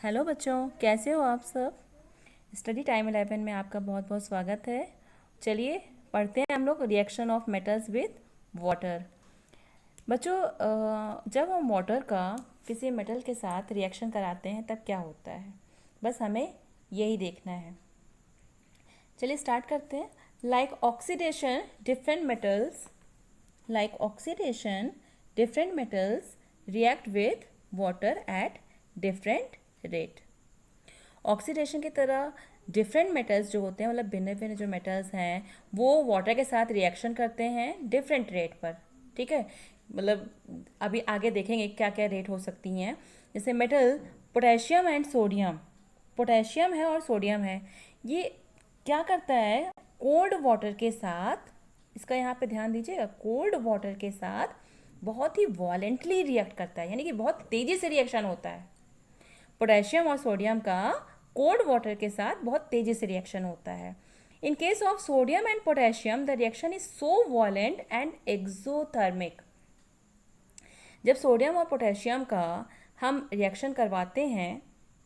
Hello बच्चों, कैसे हो आप सब। स्टडी टाइम 11 में आपका बहुत बहुत स्वागत है। चलिए पढ़ते हैं हम लोग reaction of metals with water. बच्चों, जब हम वाटर का किसी मेटल के साथ रिएक्शन कराते हैं तब क्या होता है, बस हमें यही देखना है। चलिए स्टार्ट करते हैं। Like oxidation different metals react with water at different rate. Oxidation की तरह डिफरेंट मेटल्स जो होते हैं, मतलब भिन्न भिन्न जो मेटल्स हैं, वो वाटर के साथ रिएक्शन करते हैं डिफरेंट रेट पर। ठीक है, मतलब अभी आगे देखेंगे क्या क्या रेट हो सकती हैं। जैसे metal potassium and sodium, potassium है और सोडियम है, ये क्या करता है, कोल्ड वाटर के साथ, इसका यहाँ पे ध्यान दीजिएगा, कोल्ड वाटर के साथ बहुत ही वॉलेंटली रिएक्ट करता है, यानी कि बहुत तेज़ी से रिएक्शन होता है। पोटेशियम और सोडियम का कोल्ड वाटर के साथ बहुत तेजी से रिएक्शन होता है। In case of sodium and potassium the reaction is so वॉलेंट and exothermic. जब सोडियम और पोटेशियम का हम रिएक्शन करवाते हैं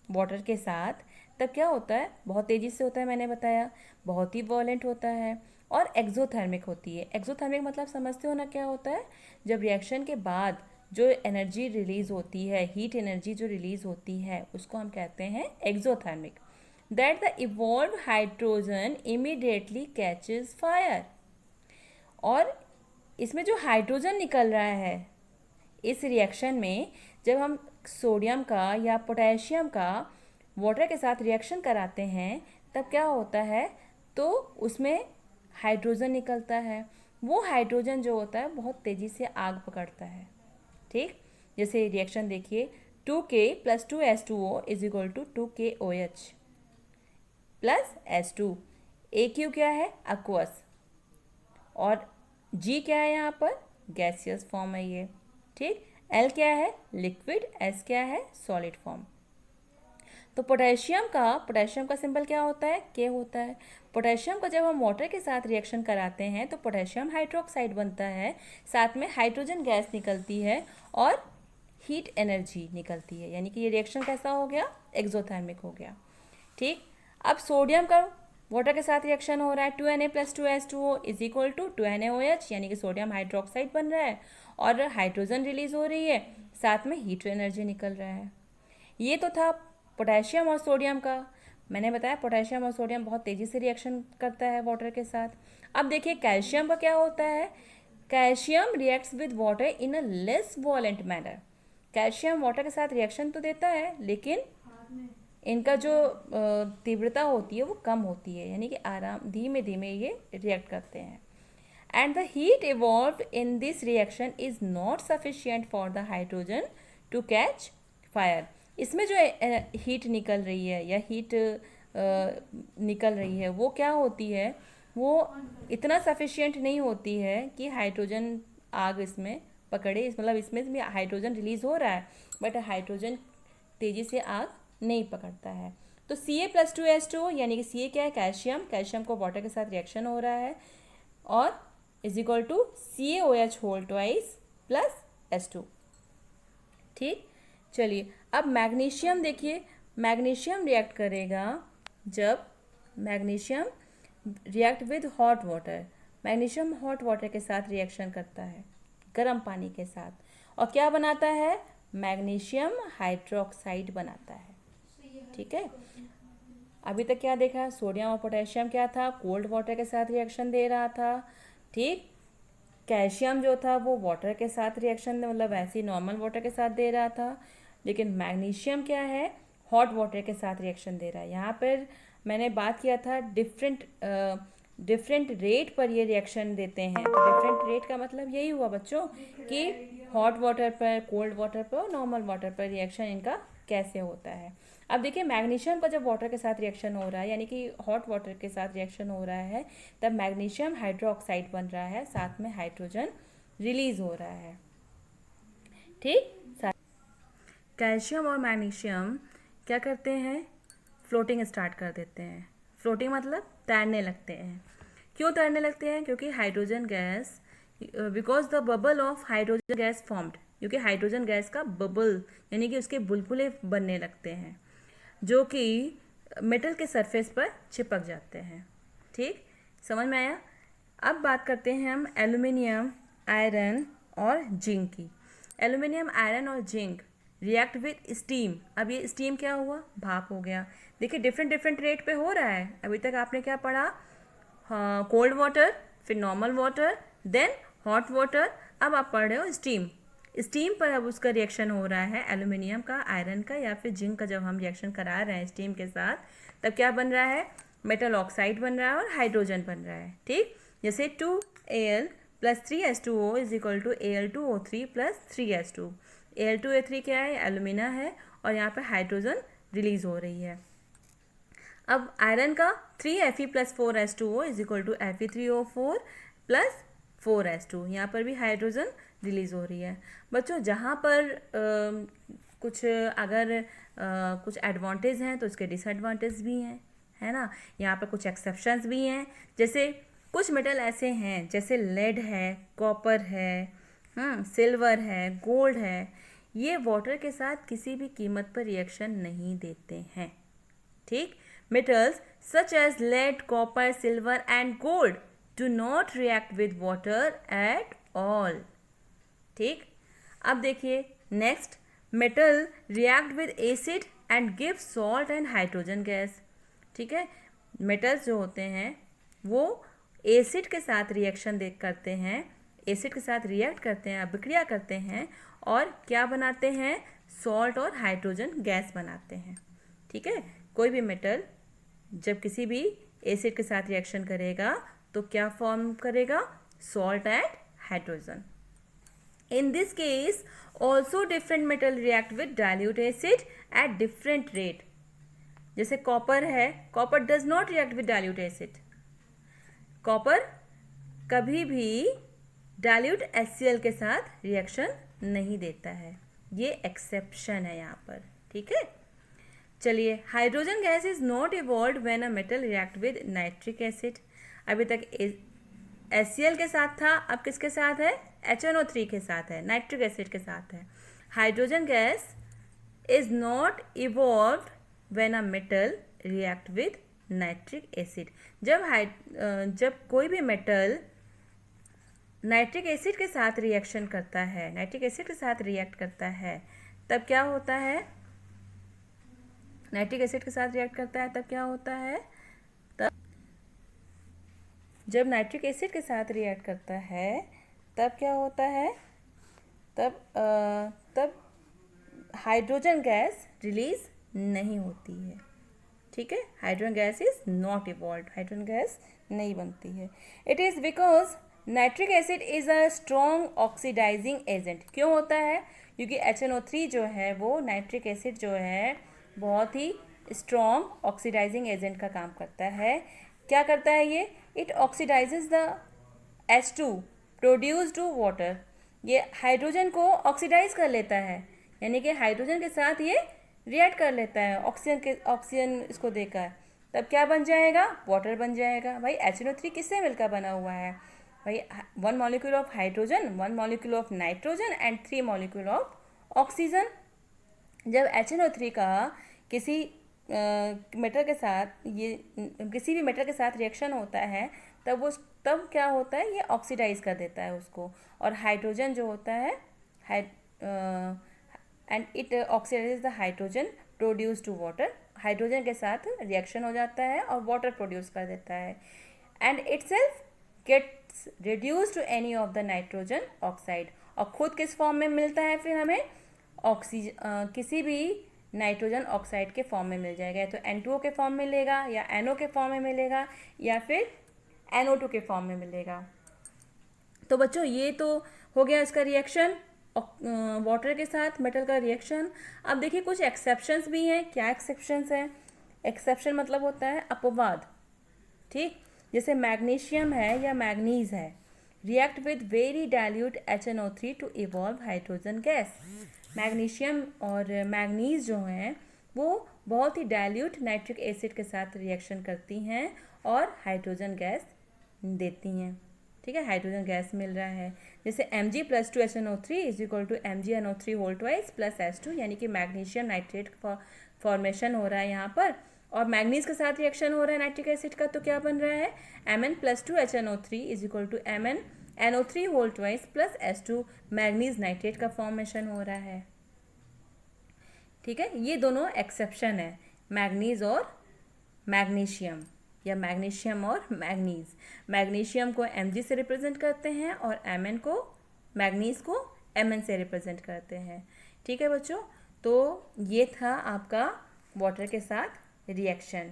वाटर के साथ, तब क्या होता है, बहुत तेज़ी से होता है, मैंने बताया, बहुत ही वॉलेंट होता है और एक्सोथर्मिक होती है। एक्सोथर्मिक मतलब समझते हो ना क्या होता है, जब रिएक्शन के बाद जो एनर्जी रिलीज होती है, हीट एनर्जी जो रिलीज होती है, उसको हम कहते हैं exothermic. That the evolve hydrogen immediately catches fire. और इसमें जो हाइड्रोजन निकल रहा है इस रिएक्शन में, जब हम सोडियम का या पोटेशियम का वाटर के साथ रिएक्शन कराते हैं तब क्या होता है, तो उसमें हाइड्रोजन निकलता है। वो हाइड्रोजन जो होता है बहुत तेज़ी से आग पकड़ता है। ठीक, जैसे रिएक्शन देखिए, 2K + 2H2O is equal to 2KOH plus H2। AQ क्या है, aqueous, और G क्या है, यहाँ पर गैसियस फॉर्म है ये। ठीक, L क्या है, लिक्विड, S क्या है, सॉलिड फॉर्म। तो पोटेशियम का सिंबल क्या होता है, K होता है। पोटेशियम का जब हम वाटर के साथ रिएक्शन कराते हैं तो पोटेशियम हाइड्रोक्साइड बनता है, साथ में हाइड्रोजन गैस निकलती है और हीट एनर्जी निकलती है, यानी कि ये रिएक्शन कैसा हो गया, एक्सोथर्मिक हो गया। ठीक, अब सोडियम का वाटर के साथ रिएक्शन हो रहा है, 2Na + 2H2O is equal to 2NaOH, यानी कि सोडियम हाइड्रोक्साइड बन रहा है और हाइड्रोजन रिलीज हो रही है, साथ में हीट एनर्जी निकल रहा है। ये तो था पोटेशियम और सोडियम का। मैंने बताया पोटेशियम और सोडियम बहुत तेज़ी से रिएक्शन करता है वाटर के साथ। अब देखिए कैल्शियम का क्या होता है, calcium reacts with water in a less वॉलेंट manner. Calcium water के साथ रिएक्शन तो देता है, लेकिन इनका जो तीव्रता होती है वो कम होती है, यानी कि आराम धीमे धीमे ये रिएक्ट करते हैं। And the heat evolve in this reaction is not sufficient for the hydrogen to catch fire. इसमें जो हीट निकल रही है या हीट निकल रही है वो क्या होती है, वो इतना सफिशियंट नहीं होती है कि हाइड्रोजन आग इसमें पकड़े। मतलब इसमें भी हाइड्रोजन रिलीज हो रहा है, बट हाइड्रोजन तेज़ी से आग नहीं पकड़ता है। तो Ca + 2H2O, यानी कि Ca क्या है, कैल्शियम, कैल्शियम को वाटर के साथ रिएक्शन हो रहा है और is equal to CaOH whole twice plus H2। ठीक, चलिए अब मैग्नीशियम देखिए, मैग्नीशियम रिएक्ट करेगा जब magnesium react with hot water. Magnesium hot water के साथ रिएक्शन करता है, गर्म पानी के साथ, और क्या बनाता है, मैग्नीशियम हाइड्रोक्साइड बनाता है। ठीक है, अभी तक क्या देखा, सोडियम और पोटेशियम क्या था, कोल्ड वाटर के साथ रिएक्शन दे रहा था। ठीक, कैल्शियम जो था वो वाटर के साथ रिएक्शन, मतलब ऐसे ही नॉर्मल वाटर के साथ दे रहा था, लेकिन मैग्नीशियम क्या है, हॉट वाटर के साथ रिएक्शन दे रहा है। यहाँ पर मैंने बात किया था डिफरेंट रेट पर ये रिएक्शन देते हैं। तो डिफरेंट रेट का मतलब यही हुआ बच्चों कि हॉट वाटर पर, कोल्ड वाटर पर और नॉर्मल वाटर पर रिएक्शन इनका कैसे होता है। अब देखिए मैग्नीशियम का जब वाटर के साथ रिएक्शन हो रहा है, यानी कि हॉट वाटर के साथ रिएक्शन हो रहा है, तब मैग्नीशियम हाइड्रोक्साइड बन रहा है, साथ में हाइड्रोजन रिलीज हो रहा है। ठीक, कैल्शियम और मैग्नीशियम क्या करते हैं, फ्लोटिंग स्टार्ट कर देते हैं। फ्लोटिंग मतलब तैरने लगते हैं। क्यों तैरने लगते हैं, क्योंकि hydrogen gas, because the bubble of hydrogen gas formed, क्योंकि हाइड्रोजन गैस का बबल यानी कि उसके बुलबुले बनने लगते हैं। जो कि मेटल के सरफेस पर चिपक जाते हैं। ठीक, समझ में आया। अब बात करते हैं हम एल्युमिनियम, आयरन और जिंक की। एल्युमिनियम, आयरन और जिंक रिएक्ट विद स्टीम। अब ये स्टीम क्या हुआ, भाप हो गया। देखिए डिफरेंट डिफरेंट रेट पे हो रहा है। अभी तक आपने क्या पढ़ा, हाँ, कोल्ड वाटर, फिर normal water, then hot water, अब आप पढ़ रहे हो स्टीम। स्टीम पर अब उसका रिएक्शन हो रहा है एल्युमिनियम का, आयरन का या फिर जिंक का। जब हम रिएक्शन करा रहे हैं स्टीम के साथ, तब क्या बन रहा है, मेटल ऑक्साइड बन रहा है और हाइड्रोजन बन रहा है। ठीक, जैसे 2Al + 3H2O is equal to Al2O3 + 3H2। Al2A3 क्या है, एल्यूमिना है, और यहाँ पे हाइड्रोजन रिलीज हो रही है। अब आयरन का 3Fe + 4H2O is equal to Fe3O4 + 4H2। यहाँ पर भी हाइड्रोजन रिलीज हो रही है। बच्चों जहाँ पर कुछ अगर कुछ एडवांटेज हैं तो उसके डिसएडवांटेज भी हैं, है ना। यहाँ पर कुछ एक्सेप्शंस भी हैं। जैसे कुछ मेटल ऐसे हैं जैसे लेड है, कॉपर है, सिल्वर है, गोल्ड है, ये वाटर के साथ किसी भी कीमत पर रिएक्शन नहीं देते हैं। ठीक, metals such as lead, copper, silver and gold do not react with water at all. ठीक, अब देखिए next, metal react with acid and give salt and hydrogen gas. ठीक है, मेटल्स जो होते हैं वो एसिड के साथ रिएक्शन करते हैं, एसिड के साथ रिएक्ट करते हैं, अभिक्रिया करते हैं और क्या बनाते हैं, सॉल्ट और हाइड्रोजन गैस बनाते हैं। ठीक है, कोई भी मेटल जब किसी भी एसिड के साथ रिएक्शन करेगा तो क्या फॉर्म करेगा, salt and hydrogen. In this case also different metal react with dilute acid at different rate. जैसे कॉपर है, copper does not react with dilute acid. Copper कभी भी डाइल्यूट HCl के साथ रिएक्शन नहीं देता है, ये एक्सेप्शन है यहाँ पर। ठीक है, चलिए, hydrogen gas is not evolve when a metal react with nitric acid. अभी तक HCl के साथ था, अब किसके साथ है, HNO3 के साथ है, नाइट्रिक एसिड के साथ है। Hydrogen gas is not evolve when a metal react with nitric acid. जब कोई भी मेटल नाइट्रिक एसिड के साथ रिएक्शन करता है, नाइट्रिक एसिड के साथ रिएक्ट करता है, तब क्या होता है, नाइट्रिक एसिड के साथ रिएक्ट करता है तब क्या होता है, तब जब नाइट्रिक एसिड के साथ रिएक्ट करता है तब क्या होता है, तब हाइड्रोजन गैस रिलीज नहीं होती है। ठीक है, hydrogen gas is not evolve, hydrogen gas नहीं बनती है। It is because nitric acid is a strong oxidizing agent. क्यों होता है, क्योंकि HNO3 जो है वो नाइट्रिक एसिड जो है बहुत ही स्ट्रॉन्ग ऑक्सीडाइजिंग एजेंट का काम करता है। क्या करता है ये, it oxidizes the H2 produced to water. ये हाइड्रोजन को ऑक्सीडाइज कर लेता है, यानी कि हाइड्रोजन के साथ ये रिएक्ट कर लेता है ऑक्सीजन इसको देकर, तब क्या बन जाएगा, वाटर बन जाएगा। भाई HNO3 किससे मिलकर बना हुआ है, भाई 1 molecule of hydrogen, 1 molecule of nitrogen and 3 molecule of oxygen. जब HNO3 का किसी मेटल के साथ, ये किसी भी मेटल के साथ रिएक्शन होता है तब क्या होता है, ये ऑक्सीडाइज कर देता है उसको, और हाइड्रोजन जो होता है and it oxidize the hydrogen produce to water. Hydrogen के साथ रिएक्शन हो जाता है और वाटर प्रोड्यूस कर देता है, and itself gets reduce to any of the nitrogen oxide. और खुद किस फॉर्म में मिलता है फिर हमें, किसी भी नाइट्रोजन ऑक्साइड के फॉर्म में मिल जाएगा, तो N2O के फॉर्म में मिलेगा या NO के फॉर्म में मिलेगा या फिर NO2 के फॉर्म में मिलेगा। तो बच्चों ये तो हो गया इसका रिएक्शन, वाटर के साथ मेटल का रिएक्शन। अब देखिए कुछ एक्सेप्शंस भी हैं। क्या एक्सेप्शंस हैं, एक्सेप्शन मतलब होता है अपवाद। ठीक, जैसे मैग्नीशियम है या मैग्नीज है, react with very dilute HNO3 to evolve hydrogen gas. Magnesium और मैग्नीज जो हैं वो बहुत ही डाइल्यूट नाइट्रिक एसिड के साथ रिएक्शन करती हैं और हाइड्रोजन गैस देती हैं। ठीक है, हाइड्रोजन गैस मिल रहा है। जैसे Mg+2HNO3 is equal to MgNO3 whole twice plus H2, यानी कि मैग्नीशियम नाइट्रेट फॉर्मेशन हो रहा है यहाँ पर, और मैग्नीज के साथ रिएक्शन हो रहा है नाइट्रिक एसिड का, तो क्या बन रहा है Mn+2HNO3 is equal to MnNO3 whole twice plus H2, manganese nitrate का फॉर्मेशन हो रहा है। ठीक है, ये दोनों एक्सेप्शन है, मैग्नीज और मैग्नीशियम, या मैग्नीशियम और मैग्नीज। मैग्नीशियम को Mg से रिप्रेजेंट करते हैं और Mn को, मैग्नीज को Mn से रिप्रेजेंट करते हैं। ठीक है बच्चों, तो ये था आपका वाटर के साथ रिएक्शन।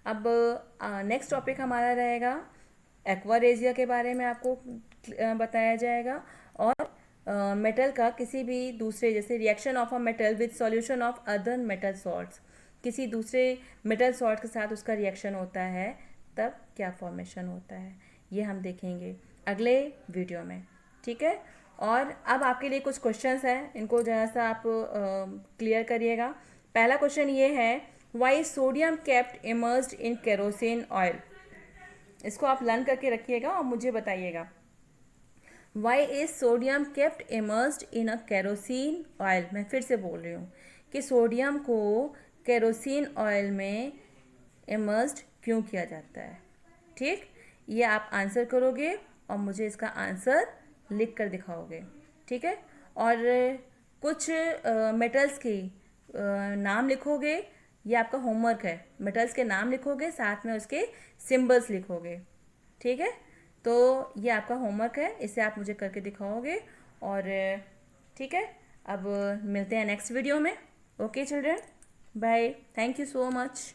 अब नेक्स्ट टॉपिक हमारा रहेगा एक्वारेजिया के बारे में आपको बताया जाएगा, और मेटल का किसी भी दूसरे, जैसे reaction of a metal with solution of other metal salts, किसी दूसरे मेटल सॉल्ट के साथ उसका रिएक्शन होता है तब क्या फॉर्मेशन होता है, ये हम देखेंगे अगले वीडियो में। ठीक है, और अब आपके लिए कुछ क्वेश्चंस हैं, इनको जरा सा आप क्लियर करिएगा। पहला क्वेश्चन ये है, why sodium kept immersed in kerosene oil. इसको आप लर्न करके रखिएगा और मुझे बताइएगा, why is sodium kept immersed in a kerosene oil. मैं फिर से बोल रही हूँ कि सोडियम को केरोसिन ऑयल में इमर्स्ड क्यों किया जाता है। ठीक, ये आप आंसर करोगे और मुझे इसका आंसर लिख कर दिखाओगे। ठीक है, और कुछ मेटल्स की नाम लिखोगे, ये आपका होमवर्क है, मेटल्स के नाम लिखोगे, साथ में उसके सिंबल्स लिखोगे। ठीक है, तो ये आपका होमवर्क है, इसे आप मुझे करके दिखाओगे। और ठीक है, अब मिलते हैं नेक्स्ट वीडियो में। Okay children, bye, thank you so much.